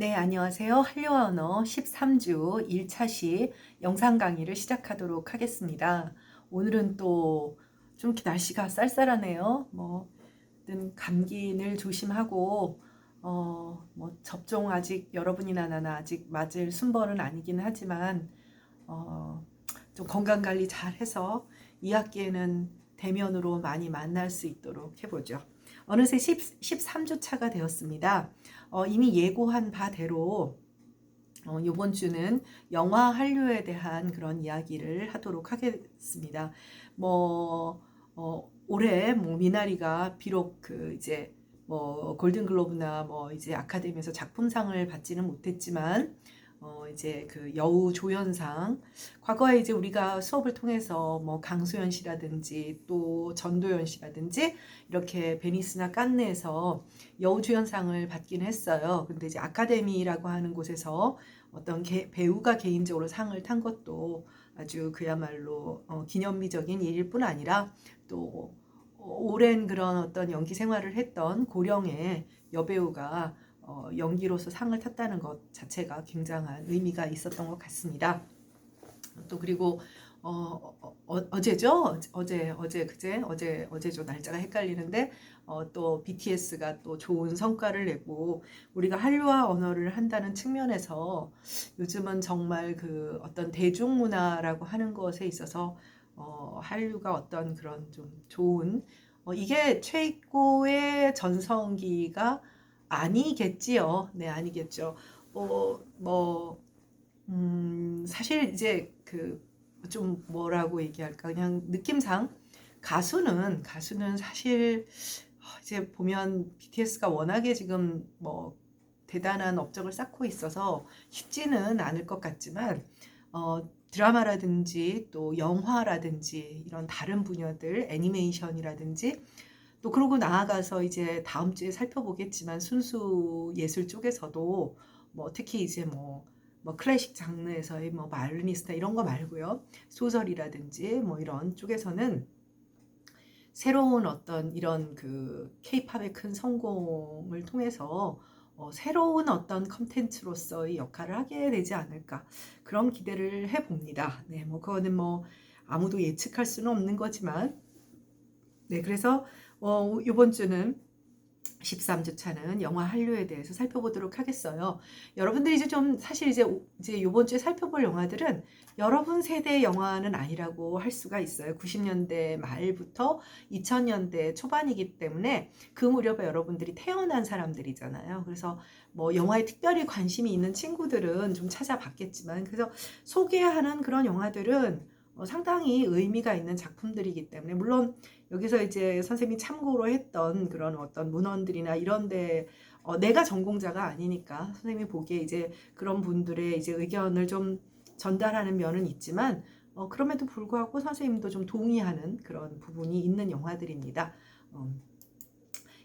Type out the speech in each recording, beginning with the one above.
네, 안녕하세요. 한류어 언어 13주 1차시 영상 강의를 시작하도록 하겠습니다. 오늘은 또 좀 날씨가 쌀쌀하네요. 든 감기는 조심하고, 접종 아직 여러분이나 나나 아직 맞을 순번은 아니긴 하지만, 어, 좀 건강 관리 잘 해서 2학기에는 대면으로 많이 만날 수 있도록 해보죠. 어느새 13주 차가 되었습니다. 이미 예고한 바대로 이번 주는 영화 한류에 대한 그런 이야기를 하도록 하겠습니다. 올해 미나리가 비록 그 이제 골든글로브나 이제 아카데미에서 작품상을 받지는 못했지만 이제 그 여우 조연상, 과거에 이제 우리가 수업을 통해서 강소연 씨라든지 또 전도연 씨라든지 이렇게 베니스나 칸느에서 여우 조연상을 받긴 했어요. 근데 이제 아카데미라고 하는 곳에서 어떤 배우가 개인적으로 상을 탄 것도 아주 그야말로 기념비적인 일일 뿐 아니라 또 오랜 그런 어떤 연기 생활을 했던 고령의 여배우가 연기로서 상을 탔다는 것 자체가 굉장한 의미가 있었던 것 같습니다. 또 그리고 어제죠? 어제죠. 날짜가 헷갈리는데 또 BTS가 또 좋은 성과를 내고 우리가 한류화 언어를 한다는 측면에서 요즘은 정말 그 어떤 대중문화라고 하는 것에 있어서 한류가 어떤 그런 좀 좋은 이게 최고의 전성기가 아니겠지요. 네, 아니겠죠. 어, 뭐 사실 이제 그 좀 뭐라고 얘기할까 그냥 느낌상 가수는 사실 이제 보면 BTS가 워낙에 지금 대단한 업적을 쌓고 있어서 쉽지는 않을 것 같지만 드라마라든지 또 영화라든지 이런 다른 분야들 애니메이션이라든지 또 그러고 나아가서 이제 다음 주에 살펴보겠지만 순수 예술 쪽에서도 특히 이제 클래식 장르에서의 바이올리니스타 이런 거 말고요. 소설이라든지 이런 쪽에서는 새로운 어떤 이런 그 케이팝의 큰 성공을 통해서 새로운 어떤 컨텐츠로서의 역할을 하게 되지 않을까 그런 기대를 해봅니다. 네, 그거는 아무도 예측할 수는 없는 거지만 네, 그래서 이번 주는 13주 차는 영화 한류에 대해서 살펴보도록 하겠어요. 여러분들이 이제 좀 사실 이제 이번 주에 살펴볼 영화들은 여러분 세대의 영화는 아니라고 할 수가 있어요. 90년대 말부터 2000년대 초반이기 때문에 그 무렵에 여러분들이 태어난 사람들이잖아요. 그래서 영화에 특별히 관심이 있는 친구들은 좀 찾아봤겠지만 그래서 소개하는 그런 영화들은 상당히 의미가 있는 작품들이기 때문에 물론 여기서 이제 선생님이 참고로 했던 그런 어떤 문헌들이나 이런데 내가 전공자가 아니니까 선생님이 보기에 이제 그런 분들의 이제 의견을 좀 전달하는 면은 있지만 그럼에도 불구하고 선생님도 좀 동의하는 그런 부분이 있는 영화들입니다.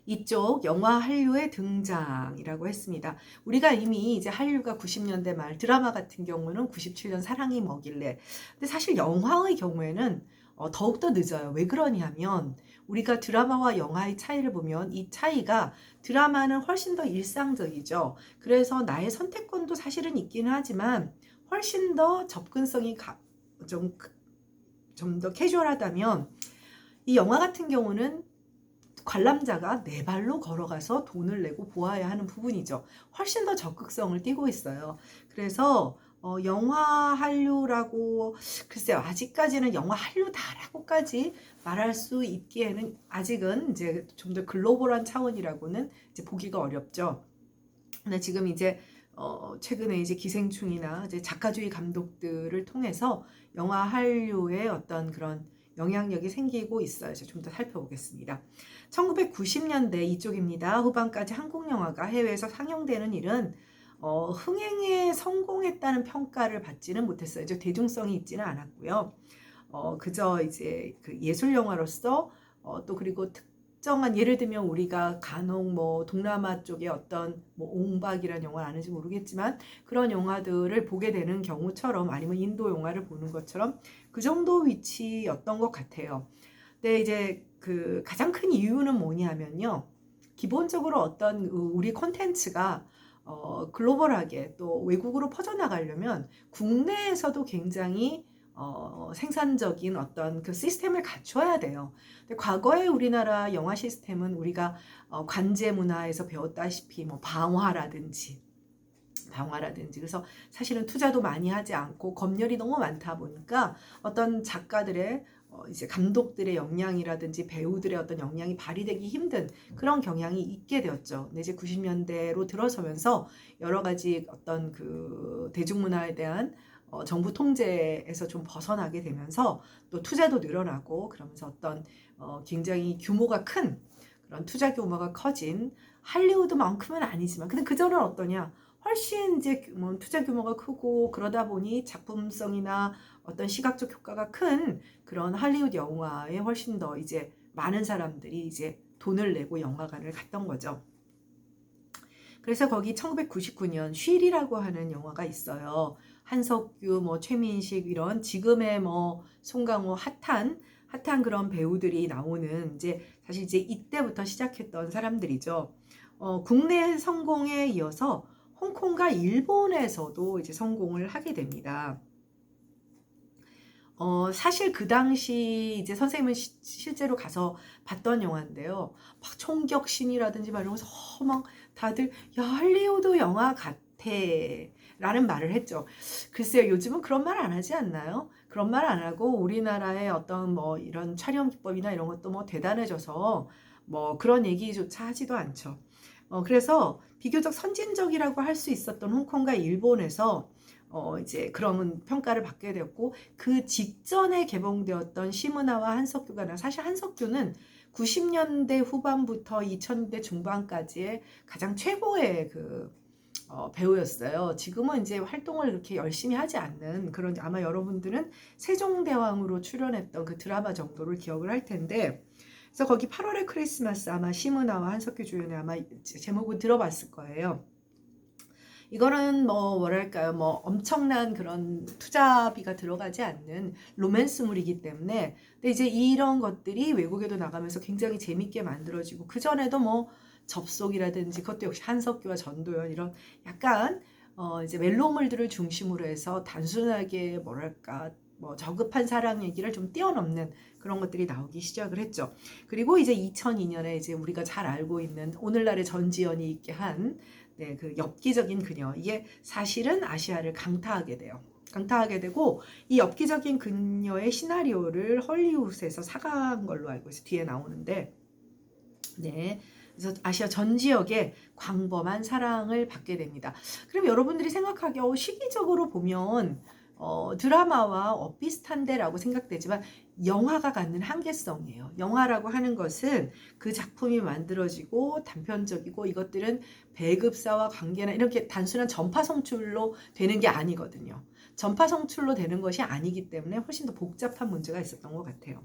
이쪽 영화 한류의 등장이라고 했습니다. 우리가 이미 이제 한류가 90년대 말 드라마 같은 경우는 97년 사랑이 뭐길래 근데 사실 영화의 경우에는 더욱더 늦어요. 왜 그러냐면 우리가 드라마와 영화의 차이를 보면 이 차이가 드라마는 훨씬 더 일상적이죠. 그래서 나의 선택권도 사실은 있기는 하지만 훨씬 더 접근성이 좀 더 캐주얼하다면 이 영화 같은 경우는 관람자가 네 발로 걸어가서 돈을 내고 보아야 하는 부분이죠. 훨씬 더 적극성을 띠고 있어요. 그래서 영화 한류라고 글쎄요. 아직까지는 영화 한류다라고까지 말할 수 있기에는 아직은 이제 좀 더 글로벌한 차원이라고는 이제 보기가 어렵죠. 근데 지금 이제 최근에 이제 기생충이나 이제 작가주의 감독들을 통해서 영화 한류의 어떤 그런 영향력이 생기고 있어요. 좀 더 살펴보겠습니다. 1990년대 이쪽입니다. 후반까지 한국 영화가 해외에서 상영되는 일은 흥행에 성공했다는 평가를 받지는 못했어요. 대중성이 있지는 않았고요. 그저 이제 그 예술 영화로서 또 그리고 특정한 예를 들면 우리가 간혹 동남아 쪽에 어떤 옹박이라는 영화 아는지 모르겠지만 그런 영화들을 보게 되는 경우처럼 아니면 인도 영화를 보는 것처럼 그 정도 위치였던 것 같아요. 근데 이제 그 가장 큰 이유는 뭐냐면요. 기본적으로 어떤 우리 콘텐츠가 글로벌하게 또 외국으로 퍼져나가려면 국내에서도 굉장히 생산적인 어떤 그 시스템을 갖춰야 돼요. 근데 과거에 우리나라 영화 시스템은 우리가 관제 문화에서 배웠다시피 뭐 방화라든지 그래서 사실은 투자도 많이 하지 않고 검열이 너무 많다 보니까 어떤 작가들의 이제 감독들의 역량이라든지 배우들의 어떤 역량이 발휘되기 힘든 그런 경향이 있게 되었죠. 근데 이제 90년대로 들어서면서 여러 가지 어떤 그 대중문화에 대한 정부 통제에서 좀 벗어나게 되면서 또 투자도 늘어나고 그러면서 어떤 굉장히 규모가 큰 그런 투자 규모가 커진 할리우드만큼은 아니지만 근데 그전은 어떠냐? 훨씬 이제 뭐 투자 규모가 크고 그러다 보니 작품성이나 어떤 시각적 효과가 큰 그런 할리우드 영화에 훨씬 더 이제 많은 사람들이 이제 돈을 내고 영화관을 갔던 거죠. 그래서 거기 1999년 쉔이라고 하는 영화가 있어요. 한석규, 뭐 최민식 이런 지금의 뭐 송강호 핫한 그런 배우들이 나오는 이제 사실 이제 이때부터 시작했던 사람들이죠. 국내 성공에 이어서 홍콩과 일본에서도 이제 성공을 하게 됩니다. 사실 그 당시 이제 선생님은 실제로 가서 봤던 영화인데요. 막 총격신이라든지 막 이러면서 막 다들 야 할리우드 영화 같아 라는 말을 했죠. 글쎄요 요즘은 그런 말 안 하지 않나요? 그런 말 안 하고 우리나라의 어떤 뭐 이런 촬영 기법이나 이런 것도 뭐 대단해져서 뭐 그런 얘기조차 하지도 않죠. 그래서 비교적 선진적이라고 할 수 있었던 홍콩과 일본에서 이제 그런 평가를 받게 되었고 그 직전에 개봉되었던 시문화와 한석규가 사실 한석규는 90년대 후반부터 2000년대 중반까지의 가장 최고의 그 배우였어요. 지금은 이제 활동을 이렇게 열심히 하지 않는 그런 아마 여러분들은 세종대왕으로 출연했던 그 드라마 정도를 기억을 할 텐데 그래서 거기 8월의 크리스마스 아마 시문화와 한석규 주연의 아마 제목은 들어봤을 거예요. 이거는 뭐 뭐랄까요 뭐 엄청난 그런 투자비가 들어가지 않는 로맨스물이기 때문에 근데 이제 이런 것들이 외국에도 나가면서 굉장히 재밌게 만들어지고 그 전에도 뭐 접속이라든지 그것도 역시 한석규와 전도연 이런 약간 이제 멜로물들을 중심으로 해서 단순하게 뭐랄까 뭐 저급한 사랑 얘기를 좀 뛰어넘는 그런 것들이 나오기 시작을 했죠. 그리고 이제 2002년에 이제 우리가 잘 알고 있는 오늘날의 전지현이 있게 한 네, 그 엽기적인 그녀. 이게 사실은 아시아를 강타하게 돼요. 강타하게 되고 이 엽기적인 그녀의 시나리오를 헐리우드에서 사간 걸로 알고 있어요. 뒤에 나오는데 네. 그래서 아시아 전 지역에 광범한 사랑을 받게 됩니다. 그럼 여러분들이 생각하기에 시기적으로 보면 드라마와 비슷한데라고 생각되지만 영화가 갖는 한계성이에요. 영화라고 하는 것은 그 작품이 만들어지고 단편적이고 이것들은 배급사와 관계나 이렇게 단순한 전파 성출로 되는 게 아니거든요. 전파 성출로 되는 것이 아니기 때문에 훨씬 더 복잡한 문제가 있었던 것 같아요.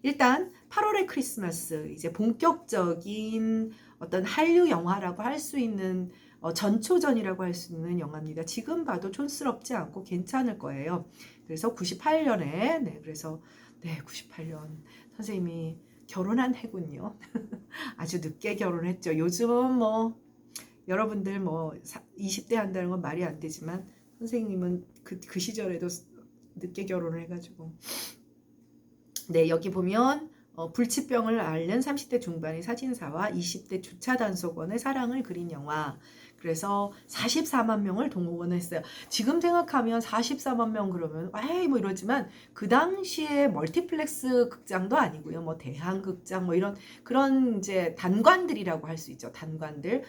일단 8월의 크리스마스 이제 본격적인 어떤 한류 영화라고 할 수 있는 전초전이라고 할 수 있는 영화입니다. 지금 봐도 촌스럽지 않고 괜찮을 거예요. 그래서 98년에 네 그래서 네 98년 선생님이 결혼한 해군요. 아주 늦게 결혼했죠. 요즘은 뭐 여러분들 뭐 20대 한다는 건 말이 안 되지만 선생님은 그 시절에도 늦게 결혼을 해가지고 네, 여기 보면 불치병을 앓는 30대 중반의 사진사와 20대 주차 단속원의 사랑을 그린 영화. 그래서 44만 명을 동원했어요. 지금 생각하면 44만 명 그러면 에이 뭐 이러지만 그 당시에 멀티플렉스 극장도 아니고요. 뭐 대한극장 뭐 이런 그런 이제 단관들이라고 할 수 있죠. 단관들.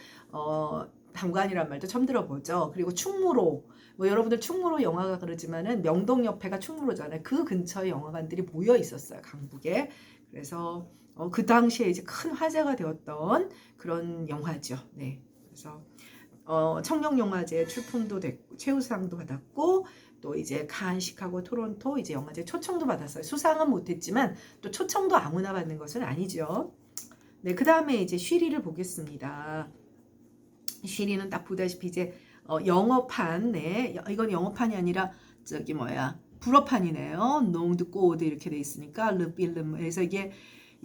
단관이란 말도 처음 들어보죠. 그리고 충무로 뭐 여러분들 충무로 영화가 그러지만은 명동 옆에가 충무로잖아요. 그 근처에 영화관들이 모여 있었어요. 강북에. 그래서 그 당시에 이제 큰 화제가 되었던 그런 영화죠. 네. 그래서 청룡영화제 출품도 됐고 최우상도 받았고 또 이제 칸, 시카고, 토론토 이제 영화제 초청도 받았어요. 수상은 못했지만 또 초청도 아무나 받는 것은 아니죠. 네, 그 다음에 이제 쉬리를 보겠습니다. 쉬리는 딱 보다시피 이제 영어판, 네, 이건 영어판이 아니라 저기 뭐야 불어판이네요. 농드 꼬드 이렇게 돼 있으니까 르빌름. 그래서 이게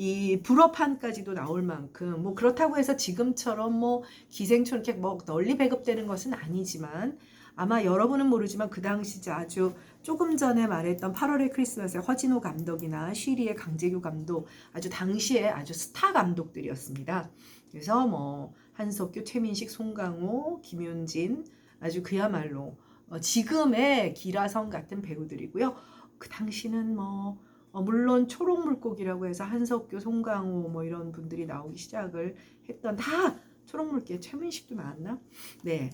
이 불어판까지도 나올 만큼 뭐 그렇다고 해서 지금처럼 뭐 기생충 이렇게 뭐 널리 배급되는 것은 아니지만 아마 여러분은 모르지만 그 당시 아주 조금 전에 말했던 8월의 크리스마스의 허진호 감독이나 쉬리의 강재규 감독 아주 당시에 아주 스타 감독들이었습니다. 그래서 뭐 한석규, 최민식, 송강호, 김윤진 아주 그야말로 지금의 기라성 같은 배우들이고요. 그 당시는 뭐 물론 초록물고기라고 해서 한석규, 송강호 뭐 이런 분들이 나오기 시작을 했던 다 초록물고기에 최민식도 나왔나? 네.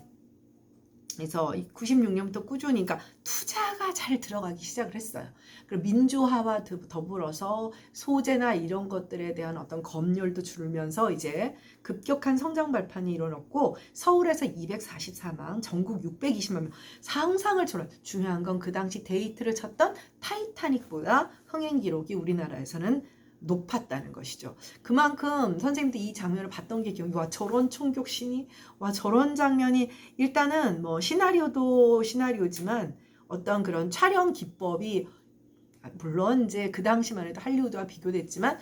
그래서 96년부터 꾸준히 그러니까 투자가 잘 들어가기 시작을 했어요. 그리고 민주화와 더불어서 소재나 이런 것들에 대한 어떤 검열도 줄면서 이제 급격한 성장 발판이 일어났고 서울에서 244만, 전국 620만 명 상상을 초월. 중요한 건 그 당시 데이트를 쳤던 타이타닉보다 흥행 기록이 우리나라에서는 높았다는 것이죠. 그만큼 선생님도 이 장면을 봤던 게 기억이 와 저런 총격신이 와 저런 장면이 일단은 뭐 시나리오도 시나리오지만 어떤 그런 촬영 기법이 물론 이제 그 당시만 해도 할리우드와 비교됐지만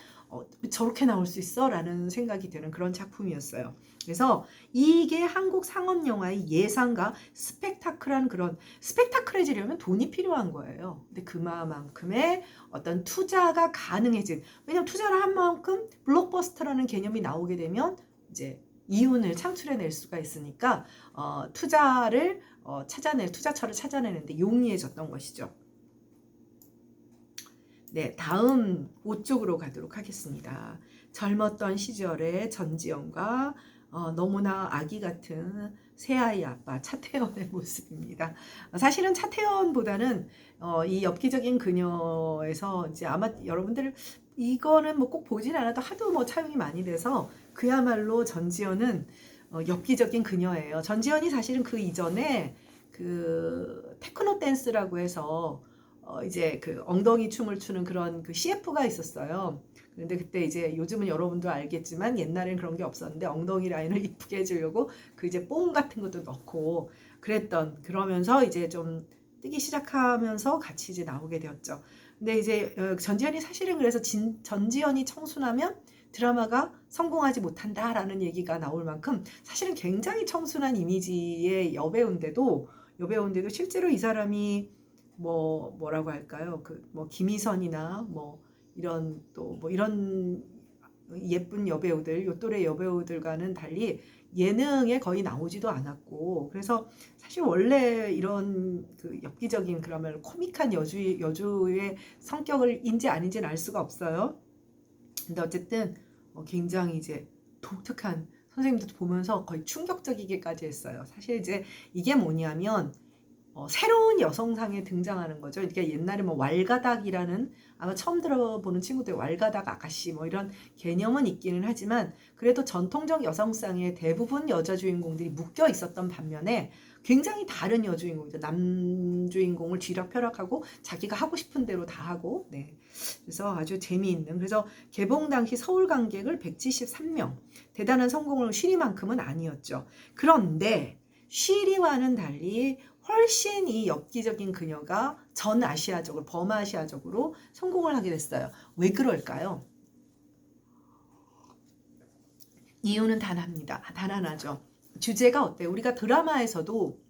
저렇게 나올 수 있어? 라는 생각이 드는 그런 작품이었어요. 그래서 이게 한국 상업 영화의 예상과 스펙타클한 그런 스펙타클해지려면 돈이 필요한 거예요. 근데 그만큼의 어떤 투자가 가능해진 왜냐면 투자를 한 만큼 블록버스터라는 개념이 나오게 되면 이제 이윤을 창출해낼 수가 있으니까 투자를 투자처를 찾아내는데 용이해졌던 것이죠. 네, 다음 5쪽으로 가도록 하겠습니다. 젊었던 시절의 전지현과 너무나 아기 같은 새아이 아빠 차태현의 모습입니다. 사실은 차태현보다는 이 엽기적인 그녀에서 이제 아마 여러분들 이거는 뭐 꼭 보진 않아도 하도 뭐 차용이 많이 돼서 그야말로 전지현은 엽기적인 그녀예요. 전지현이 사실은 그 이전에 그 테크노 댄스라고 해서 이제 그 엉덩이 춤을 추는 그런 그 CF가 있었어요. 그런데 그때 이제 요즘은 여러분도 알겠지만 옛날엔 그런 게 없었는데 엉덩이 라인을 이쁘게 해주려고 그 이제 뽕 같은 것도 넣고 그러면서 이제 좀 뜨기 시작하면서 같이 이제 나오게 되었죠. 근데 이제 전지현이 사실은 그래서 전지현이 청순하면 드라마가 성공하지 못한다라는 얘기가 나올 만큼 사실은 굉장히 청순한 이미지의 여배우인데도 실제로 이 사람이 뭐라고 할까요? 그 뭐 김희선이나 뭐 이런 또 뭐 이런 예쁜 여배우들, 요 또래 여배우들과는 달리 예능에 거의 나오지도 않았고 그래서 사실 원래 이런 그 엽기적인 그러면 코믹한 여주의 성격을인지 아닌지는 알 수가 없어요. 근데 어쨌든 굉장히 이제 독특한 선생님도 보면서 거의 충격적이게까지 했어요. 사실 이제 이게 뭐냐면 새로운 여성상에 등장하는 거죠. 그러니까 옛날에 뭐 왈가닥이라는 아마 처음 들어보는 친구들 왈가닥 아가씨 뭐 이런 개념은 있기는 하지만 그래도 전통적 여성상에 대부분 여자 주인공들이 묶여 있었던 반면에 굉장히 다른 여주인공이죠. 남주인공을 쥐락펴락하고 자기가 하고 싶은 대로 다 하고 네. 그래서 아주 재미있는 그래서 개봉 당시 서울 관객을 173명 대단한 성공을 쉬리만큼은 아니었죠. 그런데 쉬리와는 달리 훨씬 이 엽기적인 그녀가 전 아시아적으로 범아시아적으로 성공을 하게 됐어요. 왜 그럴까요? 이유는 단 하나죠. 주제가 어때요? 우리가 드라마에서도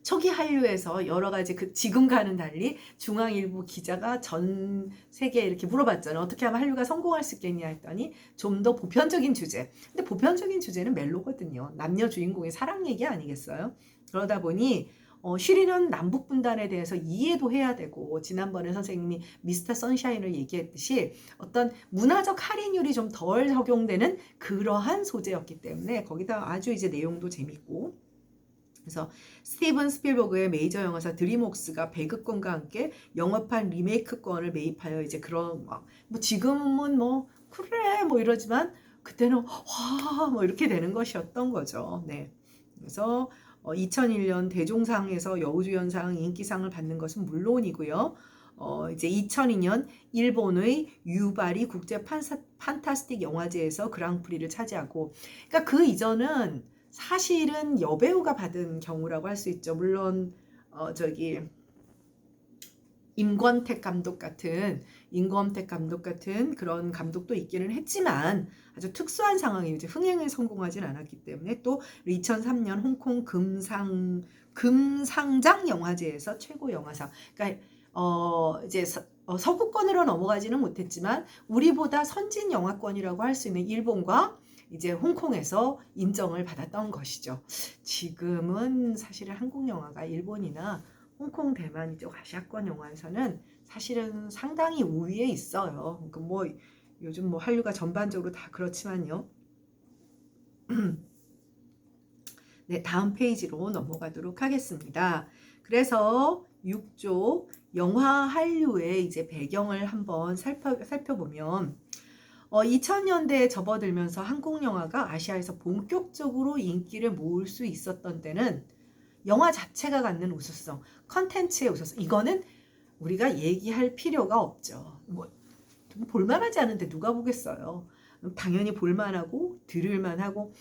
초기 한류에서 여러 가지 그 지금과는 달리 중앙일보 기자가 전 세계에 이렇게 물어봤잖아요. 어떻게 하면 한류가 성공할 수 있겠냐 했더니 좀 더 보편적인 주제. 근데 보편적인 주제는 멜로거든요. 남녀 주인공의 사랑 얘기 아니겠어요? 그러다 보니 쉬리는 남북 분단에 대해서 이해도 해야 되고 지난번에 선생님이 미스터 선샤인을 얘기했듯이 어떤 문화적 할인율이 좀 덜 적용되는 그러한 소재였기 때문에 거기다 아주 이제 내용도 재밌고 그래서 스티븐 스필버그의 메이저 영화사 드림웍스가 배급권과 함께 영화판 리메이크권을 매입하여 이제 그런 뭐 지금은 뭐 그래 뭐 이러지만 그때는 와 뭐 이렇게 되는 것이었던 거죠. 네. 그래서 2001년 대종상에서 여우주연상 인기상을 받는 것은 물론이고요. 이제 2002년 일본의 유바리 국제 판타스틱 영화제에서 그랑프리를 차지하고 그러니까 그 이전은 사실은 여배우가 받은 경우라고 할 수 있죠. 물론 저기 임권택 감독 같은 그런 감독도 있기는 했지만 아주 특수한 상황이 이제 흥행에 성공하진 않았기 때문에 또 2003년 홍콩 금상장 영화제에서 최고 영화상. 그러니까 이제 서구권으로 넘어가지는 못했지만 우리보다 선진 영화권이라고 할 수 있는 일본과 이제 홍콩에서 인정을 받았던 것이죠. 지금은 사실은 한국 영화가 일본이나 홍콩, 대만 이쪽 아시아권 영화에서는 사실은 상당히 우위에 있어요. 그러니까 뭐 요즘 뭐 한류가 전반적으로 다 그렇지만요. 네, 다음 페이지로 넘어가도록 하겠습니다. 그래서 6조 영화 한류의 이제 배경을 한번 살펴보면 2000년대에 접어들면서 한국 영화가 아시아에서 본격적으로 인기를 모을 수 있었던 때는 영화 자체가 갖는 우수성, 컨텐츠의 우수성, 이거는 우리가 얘기할 필요가 없죠. 뭐 볼만하지 않은데 누가 보겠어요. 당연히 볼만하고 들을만하고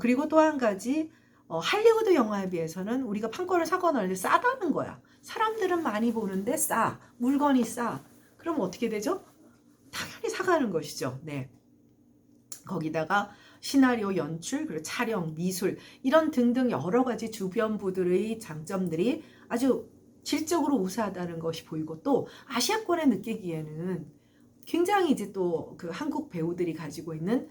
그리고 또 한 가지 할리우드 영화에 비해서는 우리가 판권을 사거나 할 때 싸다는 거야. 사람들은 많이 보는데 싸. 물건이 싸. 그럼 어떻게 되죠? 당연히 사가는 것이죠. 네. 거기다가 시나리오 연출, 그리고 촬영, 미술 이런 등등 여러 가지 주변부들의 장점들이 아주 질적으로 우수하다는 것이 보이고 또 아시아권에 느끼기에는 굉장히 이제 또 그 한국 배우들이 가지고 있는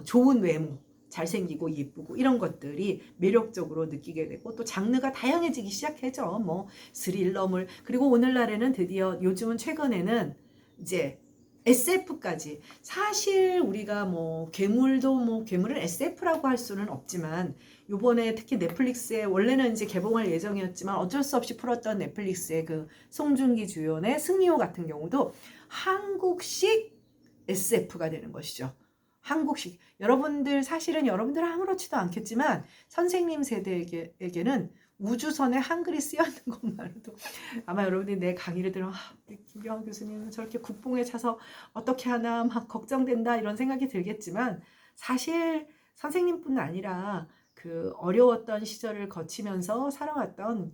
좋은 외모, 잘생기고 예쁘고 이런 것들이 매력적으로 느끼게 되고 또 장르가 다양해지기 시작하죠. 뭐 스릴러물 그리고 오늘날에는 드디어 요즘은 최근에는 이제 SF까지 사실 우리가 뭐 괴물도 뭐 괴물은 SF라고 할 수는 없지만 요번에 특히 넷플릭스에 원래는 이제 개봉할 예정이었지만 어쩔 수 없이 풀었던 넷플릭스의 그 송중기 주연의 승리호 같은 경우도 한국식 SF가 되는 것이죠. 한국식. 여러분들 사실은 여러분들은 아무렇지도 않겠지만 선생님 세대에게는 우주선에 한글이 쓰여 있는 것만으로도 아마 여러분들이 내 강의를 들으면 김경환 교수님은 저렇게 국뽕에 차서 어떻게 하나 막 걱정된다 이런 생각이 들겠지만 사실 선생님뿐 아니라 그 어려웠던 시절을 거치면서 살아왔던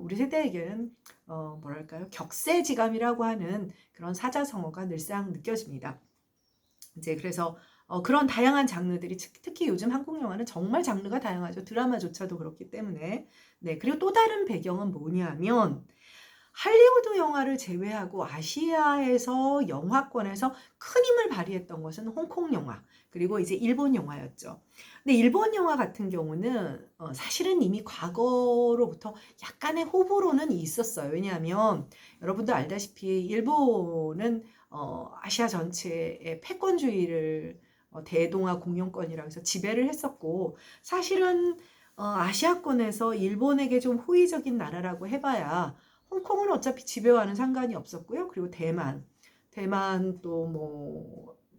우리 세대에게는 뭐랄까요 격세지감이라고 하는 그런 사자성어가 늘상 느껴집니다. 이제 그래서 그런 다양한 장르들이 특히 요즘 한국 영화는 정말 장르가 다양하죠. 드라마조차도 그렇기 때문에. 네, 그리고 또 다른 배경은 뭐냐면 할리우드 영화를 제외하고 아시아에서 영화권에서 큰 힘을 발휘했던 것은 홍콩 영화 그리고 이제 일본 영화였죠. 근데 일본 영화 같은 경우는 사실은 이미 과거로부터 약간의 호불호는 있었어요. 왜냐하면 여러분도 알다시피 일본은 아시아 전체의 패권주의를 대동아 공영권이라고 해서 지배를 했었고 사실은 아시아권에서 일본에게 좀 호의적인 나라라고 해봐야 홍콩은 어차피 지배와는 상관이 없었고요. 그리고 대만 또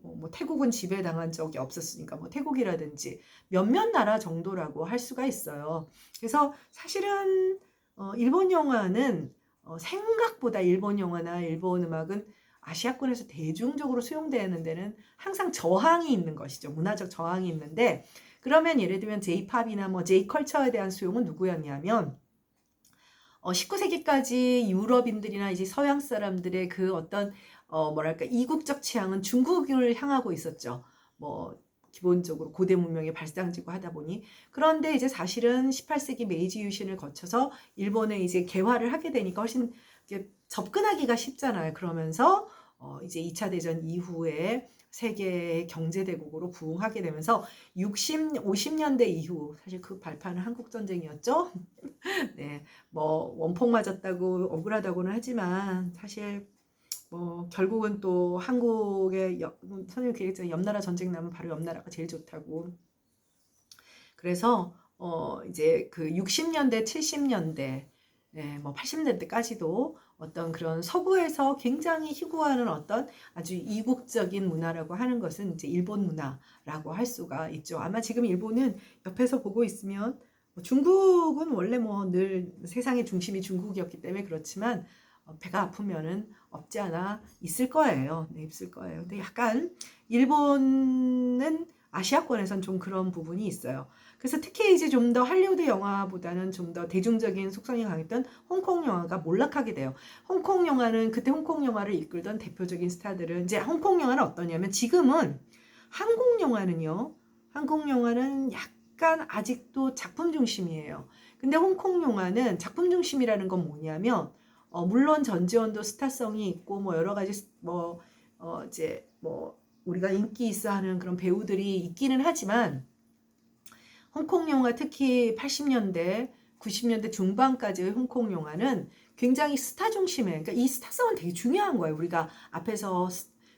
뭐 태국은 지배당한 적이 없었으니까 뭐 태국이라든지 몇몇 나라 정도라고 할 수가 있어요. 그래서 사실은 일본 영화는 생각보다 일본 영화나 일본 음악은 아시아권에서 대중적으로 수용되는 데는 항상 저항이 있는 것이죠. 문화적 저항이 있는데 그러면 예를 들면 J-팝이나 뭐 J-컬처에 대한 수용은 누구였냐면 19세기까지 유럽인들이나 이제 서양 사람들의 그 어떤 뭐랄까 이국적 취향은 중국을 향하고 있었죠. 뭐 기본적으로 고대 문명의 발상지고 하다 보니 그런데 이제 사실은 18세기 메이지 유신을 거쳐서 일본에 이제 개화를 하게 되니까 훨씬 접근하기가 쉽잖아요. 그러면서 이제 2차 대전 이후에 세계 경제대국으로 부흥하게 되면서 50년대 이후 사실 그 발판은 한국전쟁이었죠. 네, 뭐 원폭 맞았다고 억울하다고는 하지만 사실 뭐 결국은 또 한국의 선생님 그랬잖아요. 옆나라 전쟁 나면 바로 옆나라가 제일 좋다고. 그래서 이제 그 60년대, 70년대, 뭐 80년대까지도 어떤 그런 서구에서 굉장히 희구하는 어떤 아주 이국적인 문화라고 하는 것은 이제 일본 문화라고 할 수가 있죠. 아마 지금 일본은 옆에서 보고 있으면 중국은 원래 뭐 늘 세상의 중심이 중국이었기 때문에 그렇지만 배가 아프면은 없지 않아 있을 거예요. 네, 있을 거예요. 근데 약간 일본은 아시아권에선 좀 그런 부분이 있어요. 그래서 특히 이제 좀 더 할리우드 영화보다는 좀 더 대중적인 속성이 강했던 홍콩 영화가 몰락하게 돼요. 홍콩 영화는 그때 홍콩 영화를 이끌던 대표적인 스타들은 이제 홍콩 영화는 어떠냐면 지금은 한국 영화는요. 한국 영화는 약간 아직도 작품 중심이에요. 근데 홍콩 영화는 작품 중심이라는 건 뭐냐면 물론 전지현도 스타성이 있고 뭐 여러 가지 뭐 이제 뭐 우리가 인기 있어 하는 그런 배우들이 있기는 하지만 홍콩 영화 특히 80년대, 90년대 중반까지의 홍콩 영화는 굉장히 스타 중심에, 그러니까 이 스타성은 되게 중요한 거예요. 우리가 앞에서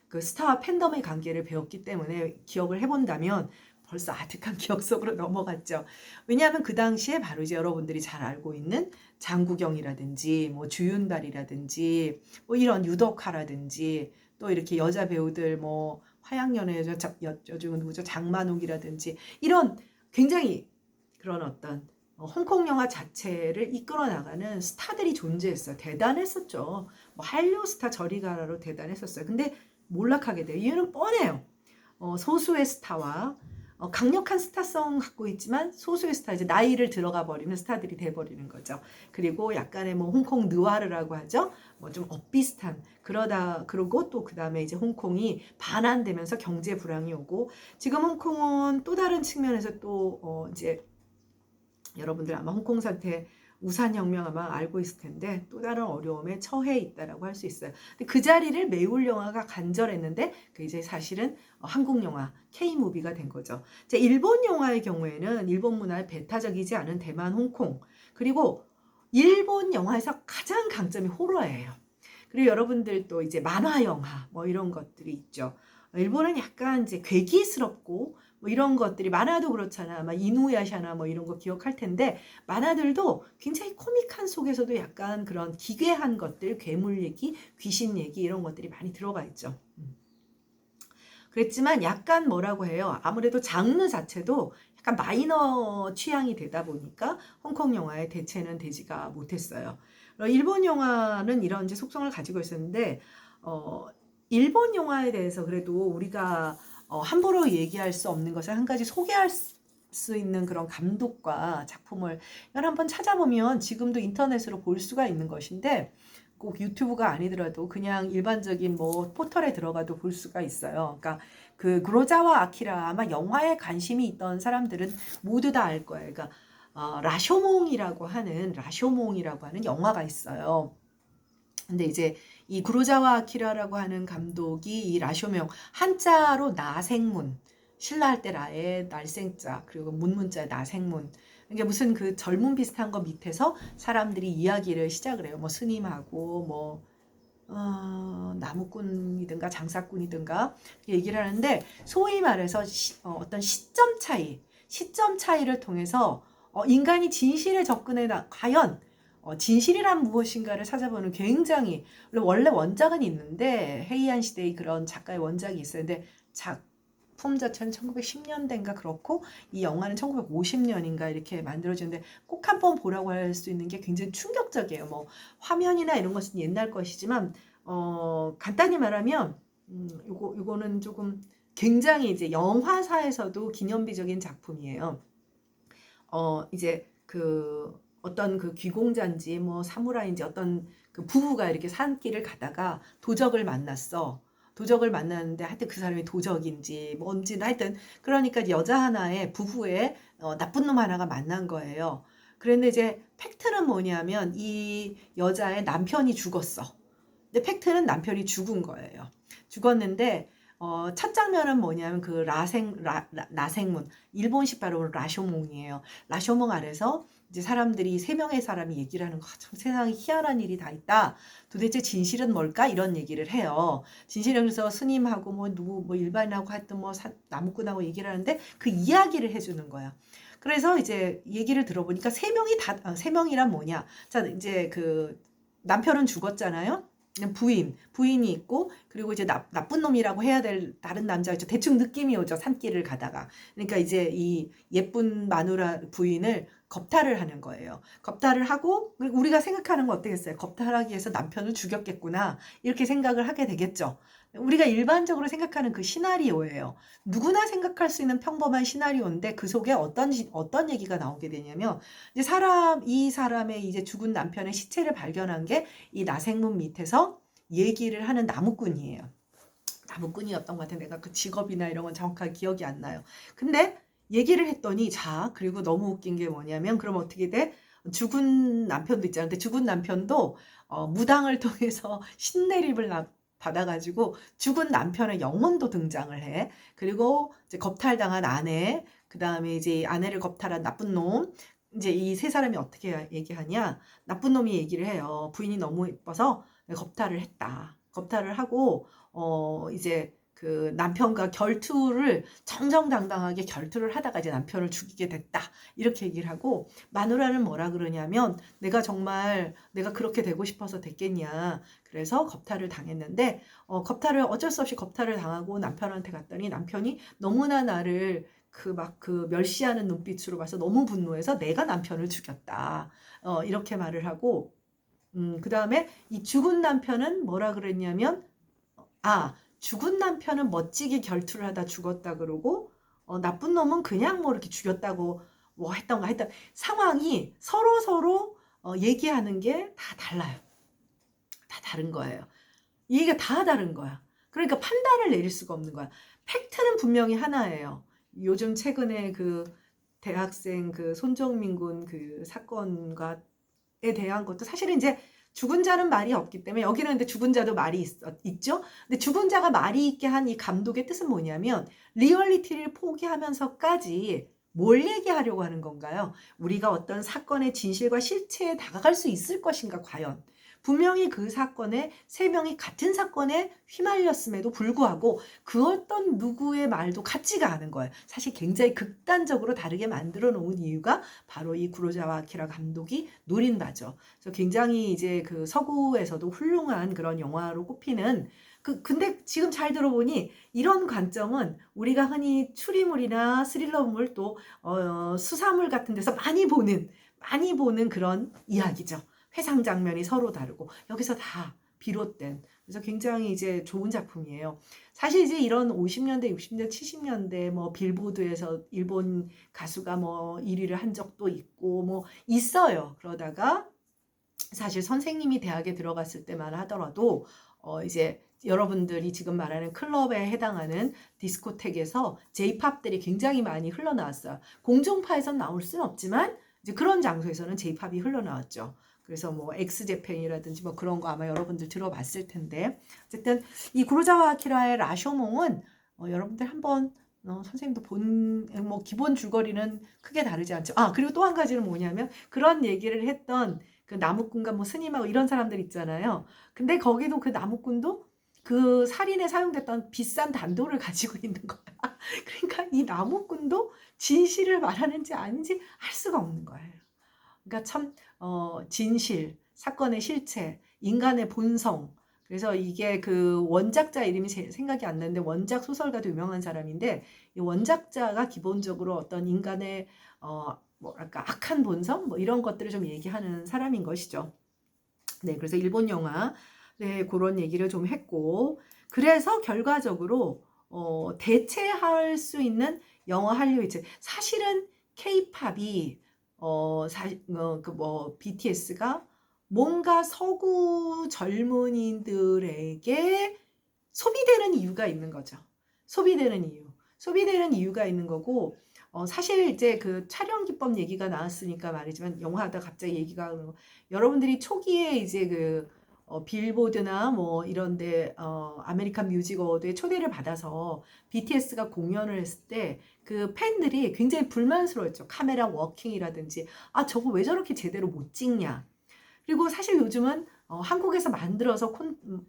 그 스타와 팬덤의 관계를 배웠기 때문에 기억을 해본다면 벌써 아득한 기억 속으로 넘어갔죠. 왜냐하면 그 당시에 바로 이제 여러분들이 잘 알고 있는 장국영이라든지 뭐 주윤발이라든지 뭐 이런 유덕화라든지 또 이렇게 여자 배우들 뭐 화양연애 여중은 누구죠? 장만옥이라든지 이런 굉장히 그런 어떤 홍콩 영화 자체를 이끌어 나가는 스타들이 존재했어요. 대단했었죠. 뭐 한류 스타 저리 가라로 대단했었어요. 근데 몰락하게 돼요. 이유는 뻔해요. 소수의 스타와 강력한 스타성 갖고 있지만 소수의 스타 이제 나이를 들어가 버리는 스타들이 돼 버리는 거죠. 그리고 약간의 뭐 홍콩 느와르라고 하죠. 뭐 좀 엇비슷한 그러고 또 그다음에 이제 홍콩이 반환되면서 경제 불황이 오고 지금 홍콩은 또 다른 측면에서 또 이제 여러분들 아마 홍콩 사태 우산혁명 아마 알고 있을 텐데 또 다른 어려움에 처해 있다라고 할 수 있어요. 근데 그 자리를 메울 영화가 간절했는데 그 이제 사실은 한국 영화 K-무비가 된 거죠. 자, 일본 영화의 경우에는 일본 문화에 배타적이지 않은 대만, 홍콩 그리고 일본 영화에서 가장 강점이 호러예요. 그리고 여러분들 또 이제 만화 영화 뭐 이런 것들이 있죠. 일본은 약간 이제 괴기스럽고 뭐 이런 것들이 만화도 그렇잖아. 막 이누야샤나 뭐 이런 거 기억할 텐데 만화들도 굉장히 코믹한 속에서도 약간 그런 기괴한 것들, 괴물 얘기, 귀신 얘기 이런 것들이 많이 들어가 있죠. 그랬지만 약간 뭐라고 해요. 아무래도 장르 자체도 약간 마이너 취향이 되다 보니까 홍콩 영화의 대체는 되지가 못했어요. 일본 영화는 이런 이제 속성을 가지고 있었는데 일본 영화에 대해서 그래도 우리가 함부로 얘기할 수 없는 것을 한 가지 소개할 수 있는 그런 감독과 작품을 한번 찾아보면 지금도 인터넷으로 볼 수가 있는 것인데 꼭 유튜브가 아니더라도 그냥 일반적인 뭐 포털에 들어가도 볼 수가 있어요. 그러니까 그 구로자와 아키라 아마 영화에 관심이 있던 사람들은 모두 다 알 거예요. 그러니까 라쇼몽이라고 하는 영화가 있어요. 근데 이제 이 구로자와 아키라라고 하는 감독이 이 라쇼명 한자로 나생문 신라할 때 라에 날생자 그리고 문문자 나생문 이게 무슨 그 젊은 비슷한 거 밑에서 사람들이 이야기를 시작을 해요. 뭐 스님하고 뭐 나무꾼이든가 장사꾼이든가 얘기를 하는데 소위 말해서 어떤 시점 차이를 통해서 인간이 진실에 접근해 과연 진실이란 무엇인가를 찾아보는 굉장히 원래 원작은 있는데 헤이안 시대의 그런 작가의 원작이 있어요. 근데 작품 자체는 1910년대인가 그렇고 이 영화는 1950년인가 이렇게 만들어지는데 꼭 한번 보라고 할 수 있는 게 굉장히 충격적이에요. 뭐 화면이나 이런 것은 옛날 것이지만 간단히 말하면 요거는 조금 굉장히 이제 영화사에서도 기념비적인 작품이에요. 이제 그 어떤 그 귀공자인지 뭐 사무라이인지 어떤 그 부부가 이렇게 산길을 가다가 도적을 만났어. 도적을 만났는데 하여튼 그 사람이 도적인지 뭔지는 하여튼 그러니까 여자 하나의 부부의 나쁜 놈 하나가 만난 거예요. 그런데 이제 팩트는 뭐냐면 이 여자의 남편이 죽었어. 근데 팩트는 남편이 죽은 거예요. 죽었는데 첫 장면은 뭐냐면 그 나생문 일본식 발음으로 라쇼몽이에요. 라쇼몽 아래서 이제 사람들이 세 명의 사람이 얘기를 하는 거 참 세상에 희한한 일이 다 있다. 도대체 진실은 뭘까? 이런 얘기를 해요. 진실에서 스님하고 뭐 누구 뭐 일반인하고 하여튼 뭐 나무꾼하고 얘기를 하는데 그 이야기를 해주는 거야. 그래서 이제 얘기를 들어보니까 세 명이란 뭐냐? 자 이제 그 남편은 죽었잖아요. 부인이 있고 그리고 이제 나쁜 놈이라고 해야 될 다른 남자가 있죠. 대충 느낌이 오죠. 산길을 가다가. 그러니까 이제 이 예쁜 마누라 부인을 겁탈을 하는 거예요. 겁탈을 하고 우리가 생각하는 건 어떻겠어요? 겁탈하기 위해서 남편을 죽였겠구나. 이렇게 생각을 하게 되겠죠. 우리가 일반적으로 생각하는 그 시나리오예요. 누구나 생각할 수 있는 평범한 시나리오인데 그 속에 어떤 얘기가 나오게 되냐면 이제 이 사람의 이제 죽은 남편의 시체를 발견한 게 이 나생문 밑에서 얘기를 하는 나무꾼이에요. 나무꾼이었던 것 같아요. 내가 그 직업이나 이런 건 정확하게 기억이 안 나요. 근데 얘기를 했더니 자, 그리고 너무 웃긴 게 뭐냐면 그럼 어떻게 돼? 죽은 남편도 있잖아요. 근데 죽은 남편도 무당을 통해서 신내림을 받아가지고 죽은 남편의 영혼도 등장을 해. 그리고 이제 겁탈당한 아내, 그 다음에 이제 아내를 겁탈한 나쁜 놈, 이제 이 세 사람이 어떻게 얘기하냐? 나쁜 놈이 얘기를 해요. 부인이 너무 예뻐서 겁탈을 했다. 겁탈을 하고 이제 그 남편과 결투를 정정당당하게 결투를 하다가 이제 남편을 죽이게 됐다. 이렇게 얘기를 하고 마누라는 뭐라 그러냐면 내가 그렇게 되고 싶어서 됐겠냐. 그래서 겁탈을 당했는데 어쩔 수 없이 겁탈을 당하고 남편한테 갔더니 남편이 너무나 나를 그 멸시하는 눈빛으로 봐서 너무 분노해서 내가 남편을 죽였다. 이렇게 말을 하고 그 다음에 이 죽은 남편은 뭐라 그랬냐면 죽은 남편은 멋지게 결투를 하다 죽었다 그러고 나쁜 놈은 그냥 뭐 이렇게 죽였다고 뭐 했던가 했던 상황이 서로 얘기하는 게 다 달라요. 다 다른 거예요. 얘기가 다 다른 거야. 그러니까 판단을 내릴 수가 없는 거야. 팩트는 분명히 하나예요. 요즘 최근에 그 대학생 그 손정민 군 그 사건과에 대한 것도 사실은 이제 죽은 자는 말이 없기 때문에 여기는 근데 죽은 자도 말이 있죠. 근데 죽은 자가 말이 있게 한 이 감독의 뜻은 뭐냐면 리얼리티를 포기하면서까지 뭘 얘기하려고 하는 건가요? 우리가 어떤 사건의 진실과 실체에 다가갈 수 있을 것인가 과연? 분명히 그 사건에 세 명이 같은 사건에 휘말렸음에도 불구하고 그 어떤 누구의 말도 같지가 않은 거예요. 사실 굉장히 극단적으로 다르게 만들어 놓은 이유가 바로 이 구로자와 아키라 감독이 노린 바죠. 그래서 굉장히 이제 그 서구에서도 훌륭한 그런 영화로 꼽히는 근데 지금 잘 들어보니 이런 관점은 우리가 흔히 추리물이나 스릴러물 또 수사물 같은 데서 많이 보는 그런 이야기죠. 회상 장면이 서로 다르고 여기서 다 비롯된 그래서 굉장히 이제 좋은 작품이에요. 사실 이제 이런 50년대, 60년대, 70년대 뭐 빌보드에서 일본 가수가 뭐 1위를 한 적도 있고 뭐 있어요. 그러다가 사실 선생님이 대학에 들어갔을 때만 하더라도 이제 여러분들이 지금 말하는 클럽에 해당하는 디스코텍에서 J-팝들이 굉장히 많이 흘러나왔어요. 공중파에선 나올 수는 없지만 이제 그런 장소에서는 J-팝이 흘러나왔죠. 그래서 뭐 엑스제팬이라든지 뭐 그런 거 아마 여러분들 들어봤을 텐데 어쨌든 이 구로자와 아키라의 라쇼몽은 여러분들 한번 선생님도 뭐 기본 줄거리는 크게 다르지 않죠. 그리고 또 한 가지는 뭐냐면 그런 얘기를 했던 그 나무꾼과 뭐 스님하고 이런 사람들 있잖아요. 근데 거기도 그 나무꾼도 그 살인에 사용됐던 비싼 단도를 가지고 있는 거야. 그러니까 이 나무꾼도 진실을 말하는지 아닌지 알 수가 없는 거예요. 그러니까 참 진실, 사건의 실체, 인간의 본성. 그래서 이게 그 원작자 이름이 생각이 안 나는데 원작 소설가도 유명한 사람인데 이 원작자가 기본적으로 어떤 인간의 뭐랄까 악한 본성 뭐 이런 것들을 좀 얘기하는 사람인 것이죠. 네, 그래서 일본 영화 네, 그런 얘기를 좀 했고 그래서 결과적으로 대체할 수 있는 영어 한류 이제 사실은 K-팝이 BTS가 뭔가 서구 젊은이들에게 소비되는 이유가 있는 거죠. 소비되는 이유가 있는 거고, 사실 이제 그 촬영 기법 얘기가 나왔으니까 말이지만, 영화하다 갑자기 얘기가, 여러분들이 초기에 이제 빌보드나 뭐 이런데, 아메리칸 뮤직 어워드에 초대를 받아서 BTS가 공연을 했을 때, 그 팬들이 굉장히 불만스러웠죠. 카메라 워킹이라든지, 저거 왜 저렇게 제대로 못 찍냐. 그리고 사실 요즘은 한국에서 만들어서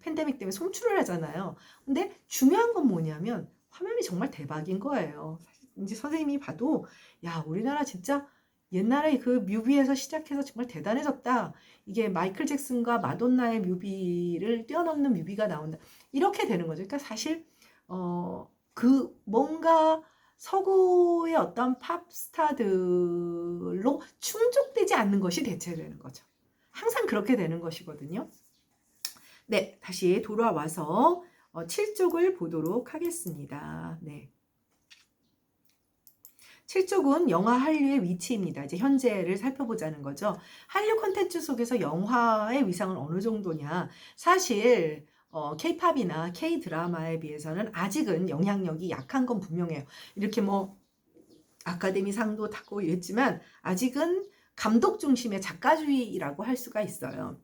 팬데믹 때문에 송출을 하잖아요. 근데 중요한 건 뭐냐면 화면이 정말 대박인 거예요. 이제 선생님이 봐도 야 우리나라 진짜 옛날에 그 뮤비에서 시작해서 정말 대단해졌다. 이게 마이클 잭슨과 마돈나의 뮤비를 뛰어넘는 뮤비가 나온다. 이렇게 되는 거죠. 그러니까 사실 뭔가 서구의 어떤 팝스타들로 충족되지 않는 것이 대체되는 거죠. 항상 그렇게 되는 것이거든요. 네, 다시 돌아와서 7쪽을 보도록 하겠습니다. 네. 7쪽은 영화 한류의 위치입니다. 이제 현재를 살펴보자는 거죠. 한류 콘텐츠 속에서 영화의 위상은 어느 정도냐. 사실 K-팝이나 K-드라마에 비해서는 아직은 영향력이 약한 건 분명해요. 이렇게 뭐 아카데미 상도 타고 이랬지만 아직은 감독 중심의 작가주의라고 할 수가 있어요.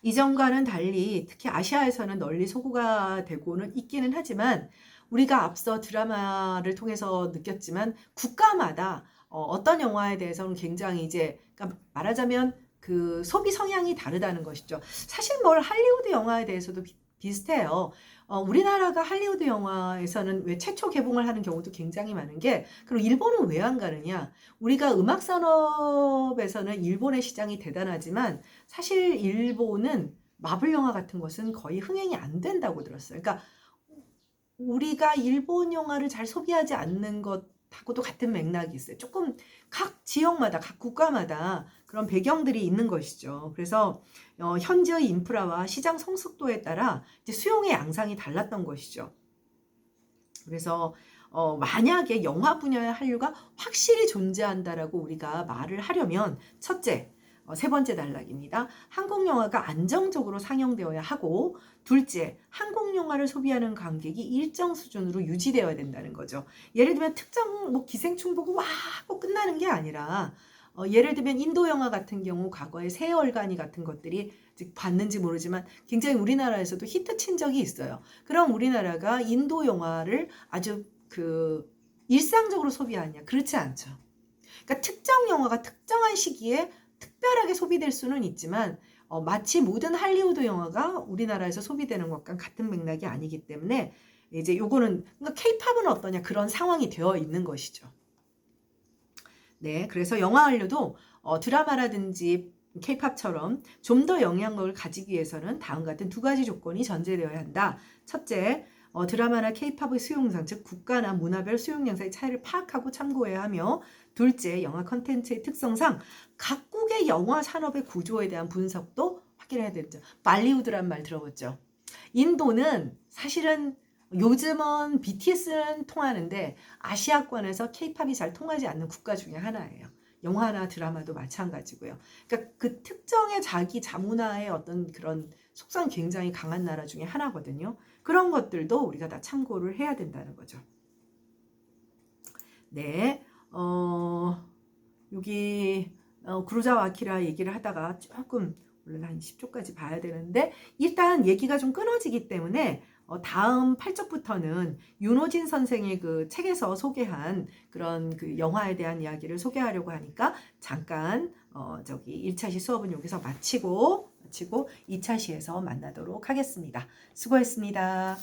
이전과는 달리 특히 아시아에서는 널리 소구가 되고는 있기는 하지만 우리가 앞서 드라마를 통해서 느꼈지만 국가마다 어떤 영화에 대해서는 굉장히 이제 그러니까 말하자면 그 소비 성향이 다르다는 것이죠. 사실 뭘 할리우드 영화에 대해서도 비슷해요. 우리나라가 할리우드 영화에서는 왜 최초 개봉을 하는 경우도 굉장히 많은 게 그럼 일본은 왜 안 가느냐? 우리가 음악 산업에서는 일본의 시장이 대단하지만 사실 일본은 마블 영화 같은 것은 거의 흥행이 안 된다고 들었어요. 그러니까 우리가 일본 영화를 잘 소비하지 않는 것하고도 같은 맥락이 있어요. 조금 각 지역마다, 각 국가마다 그런 배경들이 있는 것이죠. 그래서 현지의 인프라와 시장 성숙도에 따라 이제 수용의 양상이 달랐던 것이죠. 그래서 만약에 영화 분야의 한류가 확실히 존재한다라고 우리가 말을 하려면 첫째, 세 번째 단락입니다. 한국 영화가 안정적으로 상영되어야 하고 둘째, 한국 영화를 소비하는 관객이 일정 수준으로 유지되어야 된다는 거죠. 예를 들면 특정 뭐 기생충 보고 와 하고 끝나는 게 아니라 예를 들면 인도 영화 같은 경우 과거에 새얼간이 같은 것들이 봤는지 모르지만 굉장히 우리나라에서도 히트 친 적이 있어요. 그럼 우리나라가 인도 영화를 아주 그 일상적으로 소비하냐? 그렇지 않죠. 그러니까 특정 영화가 특정한 시기에 특별하게 소비될 수는 있지만 마치 모든 할리우드 영화가 우리나라에서 소비되는 것과 같은 맥락이 아니기 때문에 이제 요거는 그러니까 K-팝은 어떠냐 그런 상황이 되어 있는 것이죠. 네, 그래서 영화 한류도 드라마라든지 K-팝처럼 좀 더 영향력을 가지기 위해서는 다음과 같은 두 가지 조건이 전제되어야 한다. 첫째, 드라마나 K-팝의 수용량, 즉 국가나 문화별 수용 양상의 차이를 파악하고 참고해야 하며 둘째, 영화 컨텐츠의 특성상 각국의 영화 산업의 구조에 대한 분석도 확인해야 된다. 발리우드란 말 들어봤죠? 인도는 사실은 요즘은 BTS는 통하는데 아시아권에서 K-팝이 잘 통하지 않는 국가 중에 하나예요. 영화나 드라마도 마찬가지고요. 그러니까 그 특정의 자기 자문화의 어떤 그런 속성이 굉장히 강한 나라 중에 하나거든요. 그런 것들도 우리가 다 참고를 해야 된다는 거죠. 네, 여기 구로사와 아키라 얘기를 하다가 조금 물론 한 10초까지 봐야 되는데 일단 얘기가 좀 끊어지기 때문에 다음 8쪽부터는 윤호진 선생의 그 책에서 소개한 그런 그 영화에 대한 이야기를 소개하려고 하니까 잠깐 저기 1차시 수업은 여기서 마치고 2차시에서 만나도록 하겠습니다. 수고했습니다.